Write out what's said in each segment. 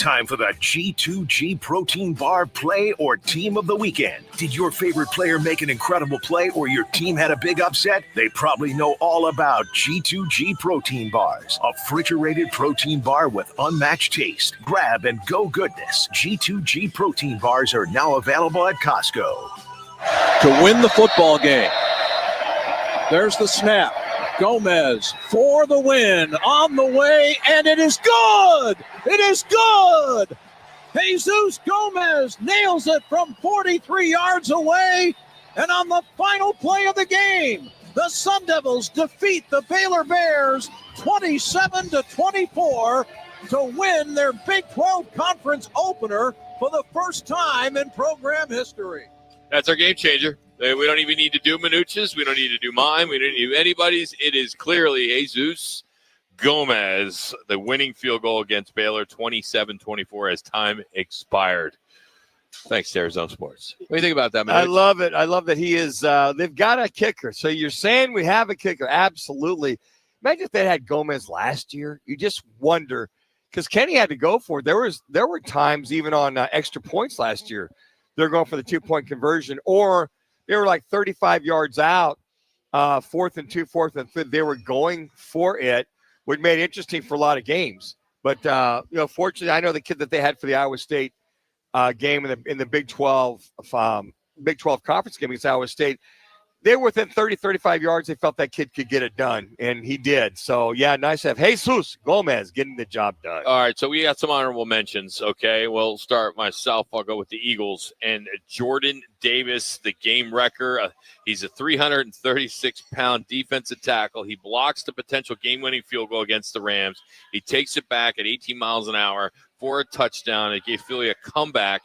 time for the G2G Protein Bar Play or Team of the Weekend. Did your favorite player make an incredible play or your team had a big upset? They probably know all about G2G Protein Bars, a refrigerated protein bar with unmatched taste, grab and go goodness. G2G Protein Bars are now available at Costco. To win the football game. There's the snap. Gomez for the win, on the way, and it is good! It is good! Jesus Gomez nails it from 43 yards away, and on the final play of the game, the Sun Devils defeat the Baylor Bears 27-24 to win their Big 12 Conference opener for the first time in program history. That's our game changer. We don't even need to do Minucci's. We don't need to do mine. We don't need to do anybody's. It is clearly Jesus Gomez, the winning field goal against Baylor, 27-24 as time expired. Thanks to Arizona Sports. What do you think about that, Minucci? I love it. I love that he is they've got a kicker. So you're saying we have a kicker. Absolutely. Imagine if they had Gomez last year. You just wonder, because Kenny had to go for it. There were times even on extra points last year, they're going for the 2-point conversion, or they were like 35 yards out, 4th and 2, 4th and 5. They were going for it, which made it interesting for a lot of games. But, fortunately, I know the kid that they had for the Iowa State game in the Big 12 conference game against Iowa State. They were within 30, 35 yards. They felt that kid could get it done, and he did. So, yeah, nice to have Jesus Gomez getting the job done. All right, so we got some honorable mentions, okay? We'll start myself. I'll go with the Eagles. And Jordan Davis, the game wrecker. He's a 336-pound defensive tackle. He blocks the potential game-winning field goal against the Rams. He takes it back at 18 miles an hour for a touchdown. It gave Philly a comeback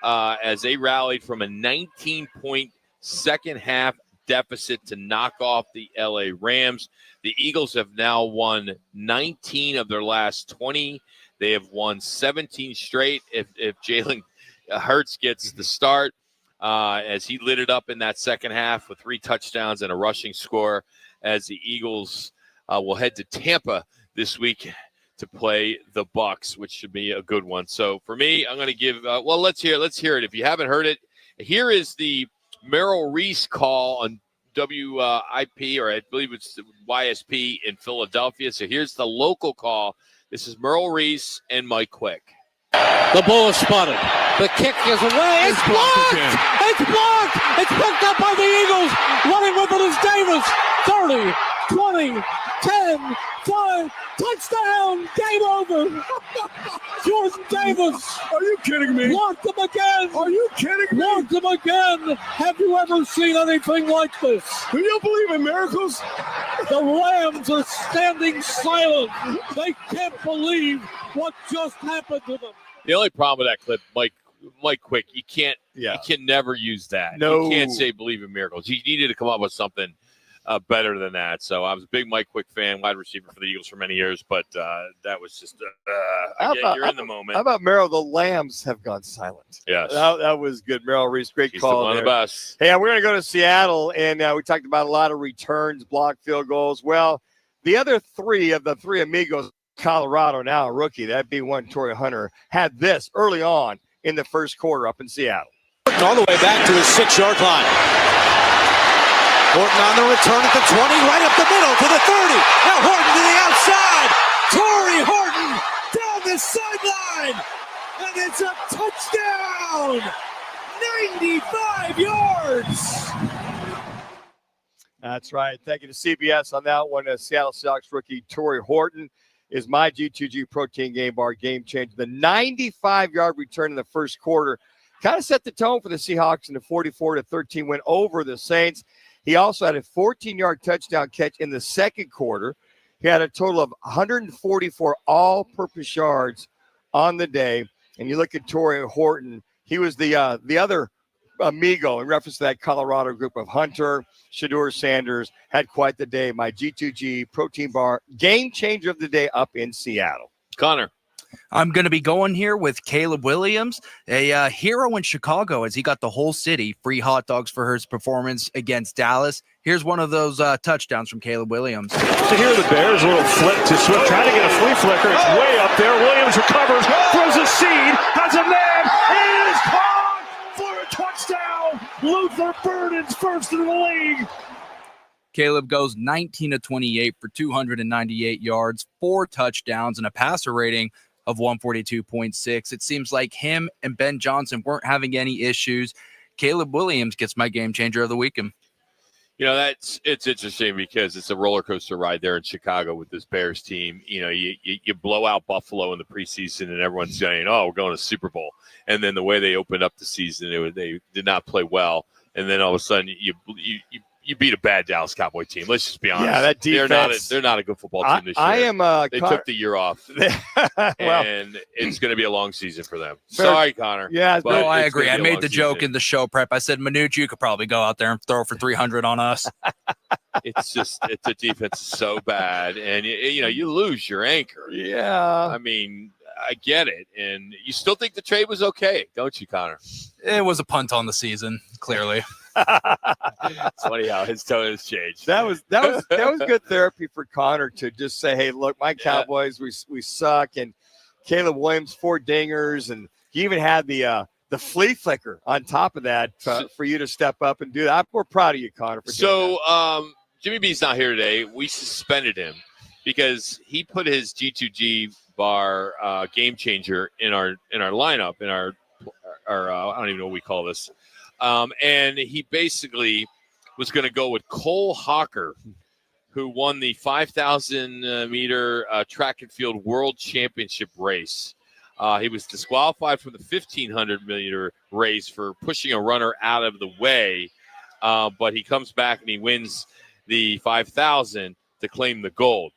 as they rallied from a 19-point second-half deficit to knock off the LA Rams. The Eagles have now won 19 of their last 20. They have won 17 straight if Jalen Hurts gets the start, as he lit it up in that second half with 3 touchdowns and a rushing score, as the Eagles will head to Tampa this week to play the Bucs, which should be a good one. So for me, I'm going to give let's hear it. If you haven't heard it, here is the Merrill Reese call on WIP, or I believe it's YSP in Philadelphia. So here's the local call. This is Merrill Reese and Mike Quick. The ball is spotted. The kick is away. It's blocked. It's blocked. It's picked up by the Eagles. Running with it is Davis. 30, 20, 10, 5. Touchdown. Game over. Jordan Davis. Are you kidding me? Blocked him again. Are you kidding me? Blocked him again. Have you ever seen anything like this? Do you believe in miracles? The Rams are standing silent. They can't believe what just happened to them. The only problem with that clip, Mike Quick, you can never use that. No. You can't say believe in miracles. You needed to come up with something better than that. So I was a big Mike Quick fan, wide receiver for the Eagles for many years, but that was just you're in the moment. How about Merrill? The Lambs have gone silent. Yes. That was good. Merrill Reese, great call. One of the best. Hey, we're going to go to Seattle, and we talked about a lot of returns, blocked field goals. Well, the other 3 of the 3 amigos, Colorado, now a rookie, that'd be one Tory Hunter, had this early on in the first quarter up in Seattle. All the way back to his 6-yard line. Horton on the return at the 20, right up the middle to the 30. Now Horton to the outside. Tory Horton down the sideline. And it's a touchdown. 95 yards. That's right. Thank you to CBS on that one. Seattle Seahawks rookie Tory Horton is my G2G Protein Game Bar game changer. The 95-yard return in the first quarter kind of set the tone for the Seahawks in the 44-13 win over the Saints. He also had a 14-yard touchdown catch in the second quarter. He had a total of 144 all-purpose yards on the day. And you look at Tory Horton, he was the other amigo in reference to that Colorado group of Hunter, Shedeur Sanders, had quite the day. My G2G Protein Bar game changer of the day up in Seattle. Connor. I'm going to be going here with Caleb Williams, a hero in Chicago, as he got the whole city free hot dogs for his performance against Dallas. Here's one of those touchdowns from Caleb Williams. So here are the Bears, a little flick to Swift, trying to get a flea flicker. It's way up there. Williams recovers, throws a seed, has a man, and it is caught for a touchdown. Luther Burden's first in the league. Caleb goes 19 of 28 for 298 yards, 4 touchdowns, and a passer rating of 142.6. It seems like him and Ben Johnson weren't having any issues. Caleb Williams gets my game changer of the weekend. You know, it's interesting because it's a roller coaster ride there in Chicago with this Bears team. You know, you blow out Buffalo in the preseason and everyone's saying, oh, we're going to Super Bowl. And then the way they opened up the season, they did not play well. And then all of a sudden you beat a bad Dallas Cowboy team. Let's just be honest. Yeah, that defense. They're not a good football team this year. They took the year off, and it's going to be a long season for them. Sorry, Connor. Yeah, no, I agree. I made the joke in the show prep. I said, Manucci, you could probably go out there and throw for 300 on us. It's the defense is so bad, and you lose your anchor. Yeah, I mean, I get it, and you still think the trade was okay, don't you, Connor? It was a punt on the season, clearly. It's funny how his tone has changed. That was good therapy for Connor to just say, "Hey, look, my Cowboys, we suck." And Caleb Williams 4 dingers, and he even had the flea flicker on top of that for you to step up and do that. We're proud of you, Connor. For doing that. Jimmy B's not here today. We suspended him because he put his G2G bar game changer in our lineup in our I don't even know what we call this. And he basically was going to go with Cole Hocker, who won the 5,000 meter track and field world championship race. He was disqualified from the 1,500 meter race for pushing a runner out of the way, but he comes back and he wins the 5,000 to claim the gold.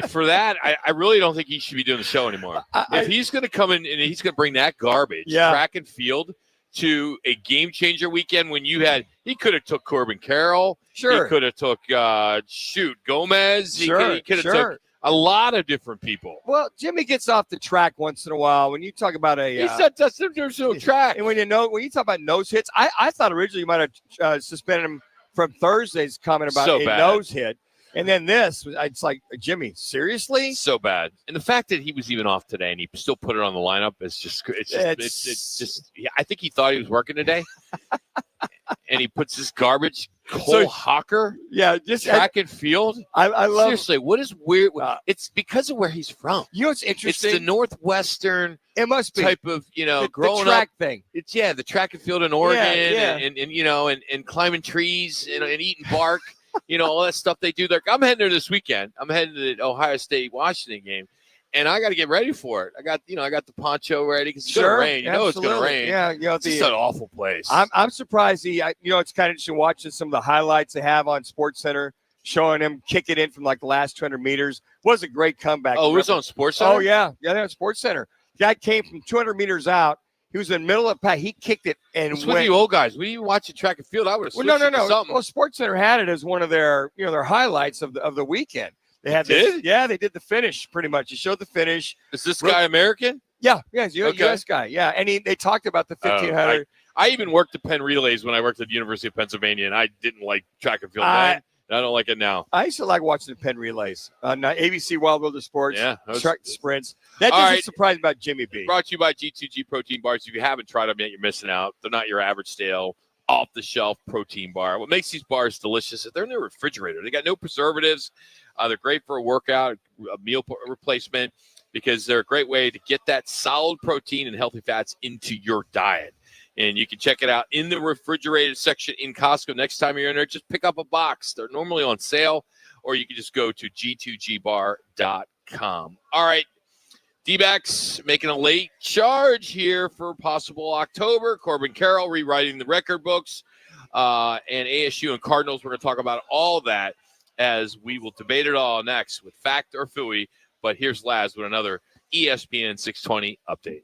For that, I really don't think he should be doing the show anymore. If he's going to come in and he's going to bring that garbage, track and field, to a game changer weekend when he could have took Corbin Carroll. Sure. He could have took, Gomez. He could have took a lot of different people. Well, Jimmy gets off the track once in a while. When you talk about there's no track. And when you talk about nose hits, I thought originally you might have suspended him from Thursday's comment about a nose hit. And then it's like, Jimmy, seriously? So bad. And the fact that he was even off today and he still put it on the lineup is just I think he thought he was working today. And he puts this garbage, Cole Hocker, just track and field. I love. Seriously, what is weird? It's because of where he's from. You know what's interesting? It's the Northwestern. It must be type of growing the track up thing. It's the track and field in Oregon and climbing trees and eating bark. All that stuff they do there. I'm heading there this weekend. I'm heading to the Ohio State-Washington game, and I got to get ready for it. I got the poncho ready because it's going to rain. It's going to rain. Yeah, it's just an awful place. I'm surprised it's kind of interesting watching some of the highlights they have on SportsCenter, showing him kick it in from like the last 200 meters. Was a great comeback. Oh, it was on SportsCenter? Oh, yeah. Yeah, they're on SportsCenter. Guy came from 200 meters out. He was in the middle of the pack. He kicked it and went. With you old guys, when you watch the track and field, I would have switched no. Something. Well, SportsCenter had it as one of their highlights of the weekend. They had they did the finish pretty much. He showed the finish. Is this guy American? Yeah, he's a U.S. guy. Yeah, and they talked about the 1,500. I even worked at Penn Relays when I worked at the University of Pennsylvania, and I didn't like track and field then. I don't like it now. I used to like watching the Penn Relays on ABC Wild Wilderness Sports. Yeah, track sprints. That doesn't surprise me about Jimmy B. Brought to you by G2G protein bars. If you haven't tried them yet, you're missing out. They're not your average stale, off-the-shelf protein bar. What makes these bars delicious is they're in the refrigerator. They got no preservatives. They're great for a workout, a meal replacement, because they're a great way to get that solid protein and healthy fats into your diet. And you can check it out in the refrigerated section in Costco. Next time you're in there, just pick up a box. They're normally on sale, or you can just go to g2gbar.com. All right, D-backs making a late charge here for possible October. Corbin Carroll rewriting the record books, and ASU and Cardinals. We're going to talk about all that as we will debate it all next with Fact or Phooey. But here's Laz with another ESPN 620 update.